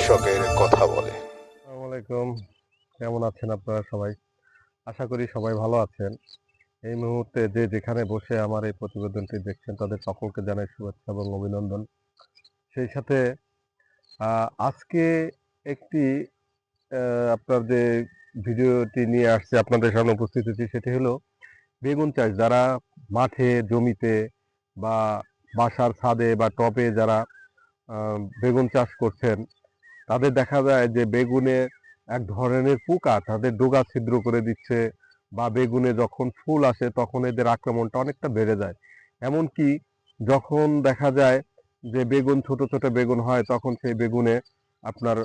কৃষকের কথা বলে। আসসালামু আলাইকুম। কেমন আছেন আপনারা সবাই? আশা করি সবাই ভালো আছেন। এই মুহূর্তে যে যেখানে বসে আমার এই প্রতিবেদনটি দেখছেন তাদের সকলকে জানাই শুভেচ্ছা এবং অভিনন্দন। সেই সাথে আজকে একটি আ আপনার যে ভিডিওটি নিয়ে আসছি আপনাদের সামনে উপস্থিত হয়েছি সেটি হলো বেগুন চাষ। যারা মাঠে, জমিতে বা বাসার ছাদে বা টবে যারা আ বেগুন চাষ করছেন তাদের দেখা যায় যে বেগুনে এক ধরনের পোকা তাদের ডগা ছিদ্র করে দিচ্ছে বা বেগুনে যখন ফুল আসে তখন এদের আক্রমণটা অনেকটা বেড়ে যায়। এমনকি যখন দেখা যায় যে বেগুন ছোট, ছোট বেগুন হয় তখন সেই বেগুনে আপনার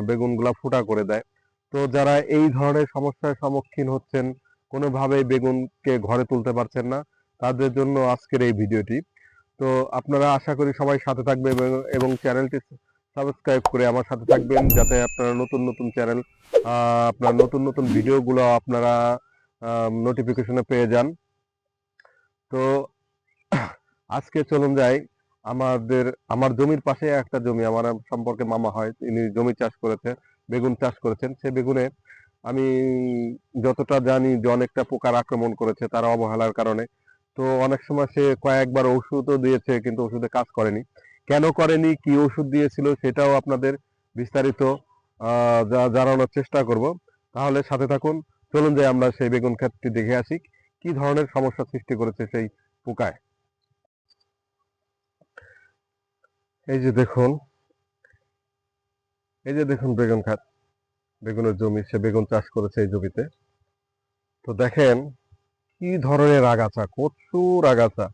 বেগুনগুলা ফোঁটা করে দেয়। তো যারা এই ধরনের সমস্যার সম্মুখীন হচ্ছেন, কোনোভাবেই বেগুনকে ঘরে তুলতে পারছেন না, তাদের জন্য আজকের এই ভিডিওটি। তো আপনারা আশা করি সবাই সাথে থাকবে এবং চ্যানেলটি সাবস্ক্রাইব করে আমার সাথে থাকবেন যাতে আপনারা নতুন নতুন চ্যানেল আপনার নতুন নতুন ভিডিওগুলো আপনারা নোটিফিকেশনে পেয়ে যান। তো আজকে চলুন যাই আমার জমির পাশে একটা জমি আমার সম্পর্কে মামা হয় তিনি জমি চাষ করেছে বেগুন চাষ করেছেন সে বেগুনে আমি যতটা জানি যে অনেকটা পোকার আক্রমণ করেছে তার অবহেলার কারণে তো অনেক সময় সে কয়েকবার ওষুধও দিয়েছে কিন্তু ওষুধে কাজ করেনি কেন করেনি কি ওষুধ দিয়েছিল সেটাও আপনাদের বিস্তারিত জানানোর চেষ্টা করব তাহলে সাথে থাকুন চলুন যাই আমরা সেই বেগুন ক্ষেতটি দেখে আসি কি ধরনের সমস্যা সৃষ্টি করেছে সেই পোকায় এই যে দেখুন বেগুন ক্ষেত বেগুনের জমি সে বেগুন চাষ করেছে এই জমিতে তো দেখেন কি ধরনের আগাছা প্রচুর আগাছা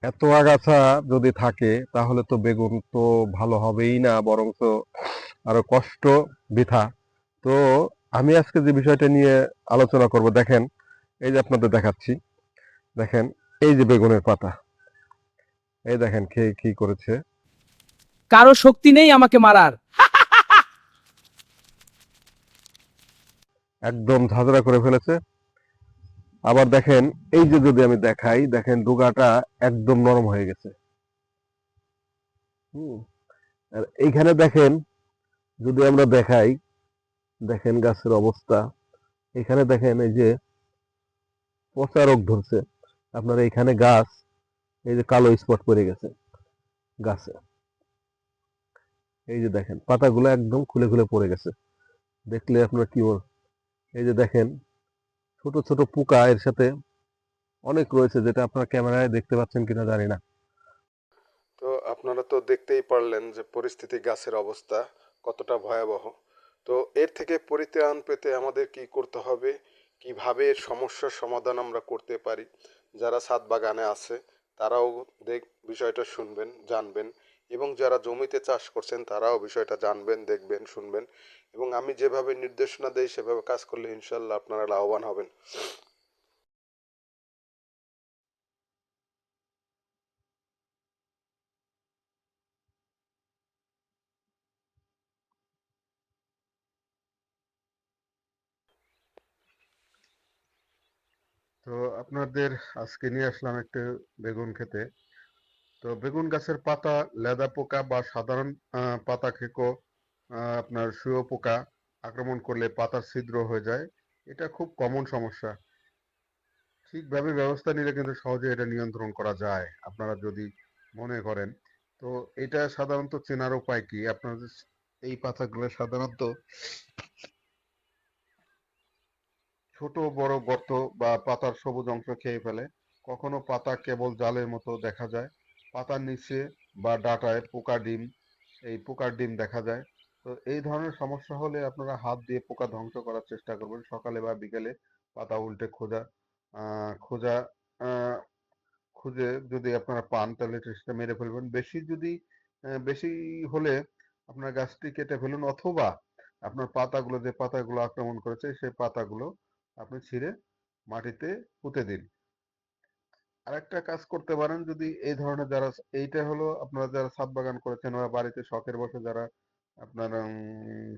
এত আগাছা যদি থাকে তাহলে তো বেগুন তো ভালো হবেই না বরঞ্চ আরো কষ্ট বৃথা তো আমি আজকে যে বিষয়টা নিয়ে আলোচনা করব দেখেন এই যে আপনাদের দেখাচ্ছি দেখেন এই যে বেগুনের পাতা এই দেখেন খেয়ে কি করেছে কারো শক্তি নেই আমাকে মারার। একদম ঝাঁঝরা করে ফেলেছে আবার দেখেন এই যে যদি আমি দেখাই দেখেন ডোগাটা একদম নরম হয়ে গেছে হুম আর এইখানে দেখেন যদি আমরা দেখাই দেখেন গাছের অবস্থা এখানে দেখেন এই যে পচা রোগ ধরছে আপনার এইখানে গাছ এই যে কালো স্পট পড়ে গেছে গাছে এই যে দেখেন পাতাগুলো একদম খুলে খুলে পড়ে গেছে দেখলে আপনার কি এই যে দেখেন ছোট ছোট পোকা এর সাথে অনেক রয়েছে যেটা আপনার ক্যামেরায় দেখতে পাচ্ছেন কিনা জানি না তো আপনারা তো দেখতেই পারলেন যে পরিস্থিতি গাছের অবস্থা কতটা ভয়াবহ। তো এর থেকে পরিত্রাণ পেতে আমাদের কি করতে হবে, কিভাবে এর সমস্যার সমাধান আমরা করতে পারি, যারা ছাদ বাগানে আছে তারাও বিষয়টা শুনবেন, জানবেন, এবং যারা জমিতে চাষ করছেন তারাও বিষয়টা জানবেন, দেখবেন, শুনবেন, এবং আমি যেভাবে নির্দেশনা দেই সেভাবে কাজ করলে ইনশাল্লাহ আপনারা লাভবান হবেন। তো আপনাদের আজকে নিয়ে আসলাম একটা বেগুন খেতে তো বেগুন গাছের পাতা লেদা পোকা বা সাধারণ পাতা খেকো আপনার শুঁয়োপোকা আক্রমণ করলে পাতার ছিদ্র হয়ে যায় এটা খুব কমন সমস্যা ঠিকভাবে ব্যবস্থা নিলে কিন্তু সহজে এটা নিয়ন্ত্রণ করা যায় আপনারা যদি মনে করেন তো এটা সাধারণত চেনার উপায় কি আপনাদের এই পাতাগুলো সাধারণত ছোট বড় গর্ত বা পাতার সবুজ অংশ খেয়ে ফেলে কখনো পাতা কেবল জালের মতো দেখা যায় পাতার নিচে বা ডাঁটায় পোকা ডিম এই পোকার ডিম দেখা যায় তো এই ধরনের সমস্যা হলে আপনারা হাত দিয়ে পোকা ধ্বংস করার চেষ্টা করবেন সকালে বা বিকেলে পাতা উল্টে খোঁজা আহ, খুঁজে যদি আপনারা পান তাহলে সেটা মেরে ফেলবেন বেশি হলে আপনার গাছটি কেটে ফেলুন অথবা আপনার পাতাগুলো যে পাতাগুলো আক্রমণ করেছে সেই পাতাগুলো আপনি ছিঁড়ে মাটিতে পুঁতে দিন আরেকটা কাজ করতে পারেন যদি এই ধরনের যারা এইটা হলো আপনারা যারা ছাদ বাগান করেছেন বা বাড়িতে শখের বসে যারা আপনার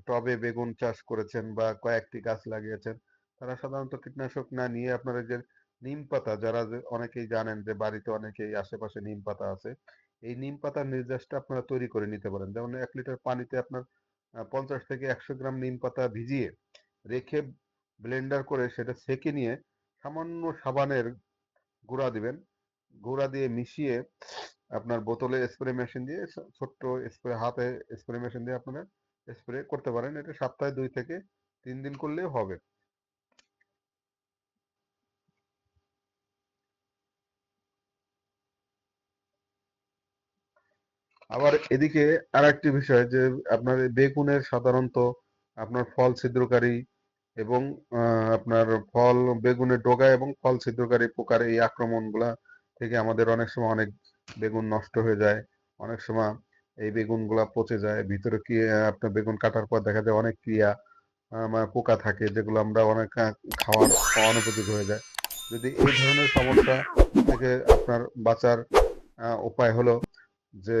টবে বেগুন চাষ করেছেন বা কয়েকটি গাছ লাগিয়েছেন তারা সাধারণত কীটনাশক না নিয়ে আপনারা যে নিম পাতা যারা অনেকেই জানেন যে বাড়িতে অনেকেই আশেপাশে নিম পাতা আছে এই নিম পাতার নির্যাসটা আপনারা তৈরি করে নিতে পারেন। যেমন 1 লিটার পানিতে আপনার 50 থেকে 100 গ্রাম নিম পাতা ভিজিয়ে রেখে ব্লেন্ডার করে সেটা ছেঁকে নিয়ে সামান্য সাবানের গুঁড়া দিবেন। গুঁড়া দিয়ে মিশিয়ে আপনার বোতলে স্প্রে মেশিন দিয়ে ছোট্ট স্প্রে হাতে স্প্রে মেশিন দিয়ে আপনারা স্প্রে করতে পারেন। এটা সপ্তাহে 2 থেকে 3 দিন করলেও হবে। আবার এদিকে আরেকটি বিষয় যে আপনার এই বেগুনের সাধারণত আপনার ফল ছিদ্রকারী এবং আপনার ফল বেগুনের ডগা এবং ফল ছিদ্রকারী পোকার এই আক্রমণগুলা থেকে আমাদের অনেক সময় অনেক বেগুন নষ্ট হয়ে যায়। অনেক সময় এই বেগুনগুলা পচে যায়। ভিতরে কি আপনার বেগুন কাটার পর দেখা যায় অনেক ক্রিয়া পোকা থাকে যেগুলো আমরা অনেক খাওয়ার অনুপযোগী হয়ে যায়। যদি এই ধরনের সমস্যা থেকে আপনার বাঁচার উপায় হলো যে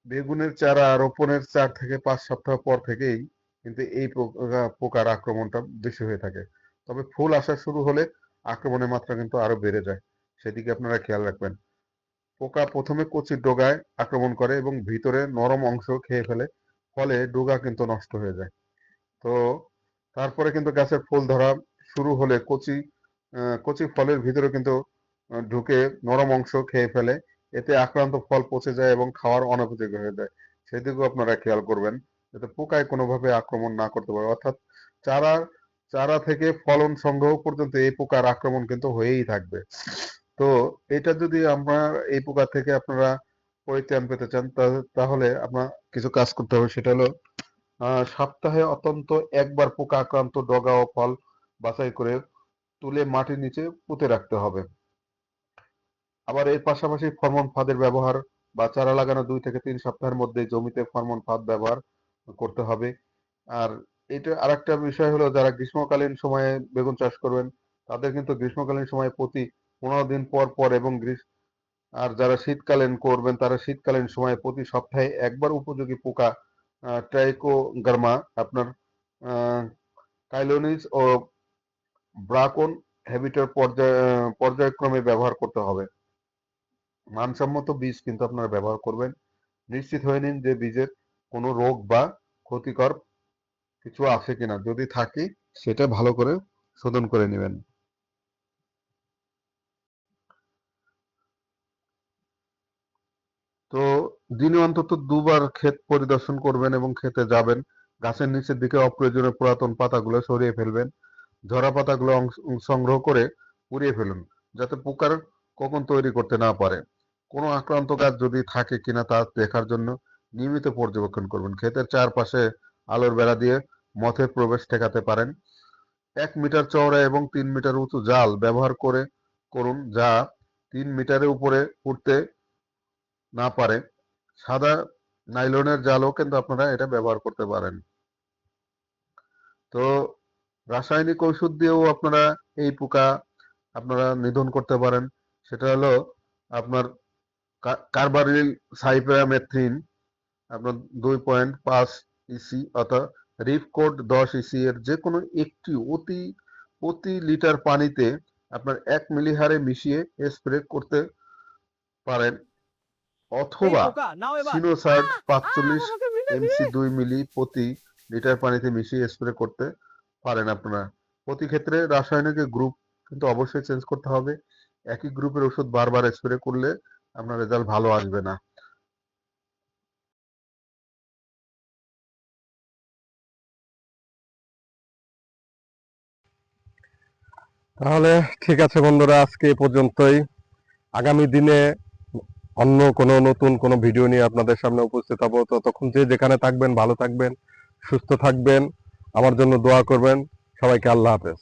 বেগুনের চারা রোপণের 4 থেকে 5 সপ্তাহ পর থেকেই কিন্তু এই পোকার আক্রমণটা বেশি হয়ে থাকে। তবে ফুল আসা শুরু হলে আক্রমণের মাত্রা কিন্তু আরো বেড়ে যায়। সেদিকে আপনারা খেয়াল রাখবেন। পোকা প্রথমে কচির ডগায় আক্রমণ করে এবং ভিতরে নরম অংশ খেয়ে ফেলে। ফলে ডগা কিন্তু নষ্ট হয়ে যায়। তো তারপরে কিন্তু গাছের ফুল ধরা শুরু হলে কচি ফলের ভিতরে কিন্তু ঢুকে নরম অংশ খেয়ে ফেলে। এতে আক্রান্ত ফল পচে যায় এবং খাওয়ার অনুপযোগী হয়ে যায়। সেদিকেও আপনারা খেয়াল করবেন যাতে পোকায় কোনোভাবে আক্রমণ না করতে পারে। অর্থাৎ চারা চারা থেকে ফলন সংগ্রহ পর্যন্ত এই পোকার আক্রমণ কিন্তু হয়েই থাকবে। তো এটা যদি আমরা এই পোকা থেকে আপনারা পরিত্রাণ পেতে চান তাহলে আপনার কিছু কাজ করতে হবে। সেটা হলো সপ্তাহে অন্তত একবার পোকা আক্রান্ত ডগা ও ফল বাছাই করে তুলে মাটির নিচে পুঁতে রাখতে হবে। আবার এর পাশাপাশি ফরমন ফাঁদের ব্যবহার বা চারা লাগানো 2 থেকে 3 সপ্তাহের মধ্যে জমিতে ফরমন ফাঁদ ব্যবহার করতে হবে। আর এটা আরেকটা বিষয় হলো যারা গ্রীষ্মকালীন সময়ে বেগুন চাষ করবেন তাদের কিন্তু গ্রীষ্মকালীন সময়ে প্রতি 15 দিন পর পর এবং আর যারা শীতকালীন করবেন তারা শীতকালীন সময়ে প্রতি সপ্তাহে একবার উপযোগী পোকা ট্রাইকোগ্রামা আপনার আহ, কাইলোনিস ও ব্রাকন হ্যাবিটের পর্যায়ক্রমে ব্যবহার করতে হবে। মানসম্মত বীজ কিন্তু আপনারা ব্যবহার করবেন। নিশ্চিত হয়ে নিন যে বীজের কোনো রোগ বা ক্ষতিকর কিছু আছে কিনা। যদি থাকে সেটা ভালো করে শোধন করে নেবেন। তো দিনে অন্তত 2 বার ক্ষেত পরিদর্শন করবেন এবং খেতে যাবেন। গাছের নিচের দিকে অপ্রয়োজনীয় পুরাতন পাতাগুলো সরিয়ে ফেলবেন। ঝরা পাতাগুলো সংগ্রহ করে পুড়িয়ে ফেলুন যাতে পোকার কখন তৈরি করতে না পারে। কোনো আক্রান্ত গাছ যদি থাকে কিনা তা দেখার জন্য নিয়মিত পর্যবেক্ষণ করবেন। ক্ষেতের চারপাশে আলোর বেড়া দিয়ে মথের প্রবেশ ঠেকাতে পারেন। 1 মিটার চওড়া এবং 3 মিটার উঁচু জাল ব্যবহার করুন যা 3 মিটারের উপরে উঠতে না পারে। সাদা নাইলনের জালও কিন্তু আপনারা এটা ব্যবহার করতে পারেন। তো রাসায়নিক ঔষধ দিয়েও আপনারা এই পোকা আপনারা নিধন করতে পারেন। সেটা হলো আপনার কার্বারিল সাইপ্রামেথ্রিন আপনার 2.5 ইসি অথবা রিফকোড 10 ইসি এর যে কোনো একটি প্রতি লিটার পানিতে আপনার 1 মিলি হারে মিশিয়ে স্প্রে করতে পারেন। এই অথবা পোকা নাও এবার সিনোসাইড আমাকে 45 মেরে এমসি 2 মিলি প্রতি লিটার পানিতে মিশিয়ে স্প্রে করতে পারেন আপনারা। প্রতি ক্ষেত্রে রাসায়নিকের গ্রুপ কিন্তু অবশ্যই চেঞ্জ করতে হবে। একই গ্রুপের ওষুধ বারবার স্প্রে করলে আপনার রেজাল্ট ভালো আসবে না। তাহলে ঠিক আছে বন্ধুরা, আজকে এ পর্যন্তই। আগামী দিনে অন্য কোনো নতুন কোনো ভিডিও নিয়ে আপনাদের সামনে উপস্থিত হব। ততক্ষণ যে যেখানে থাকবেন ভালো থাকবেন, সুস্থ থাকবেন, আমার জন্য দোয়া করবেন। সবাইকে আল্লাহ হাফেজ।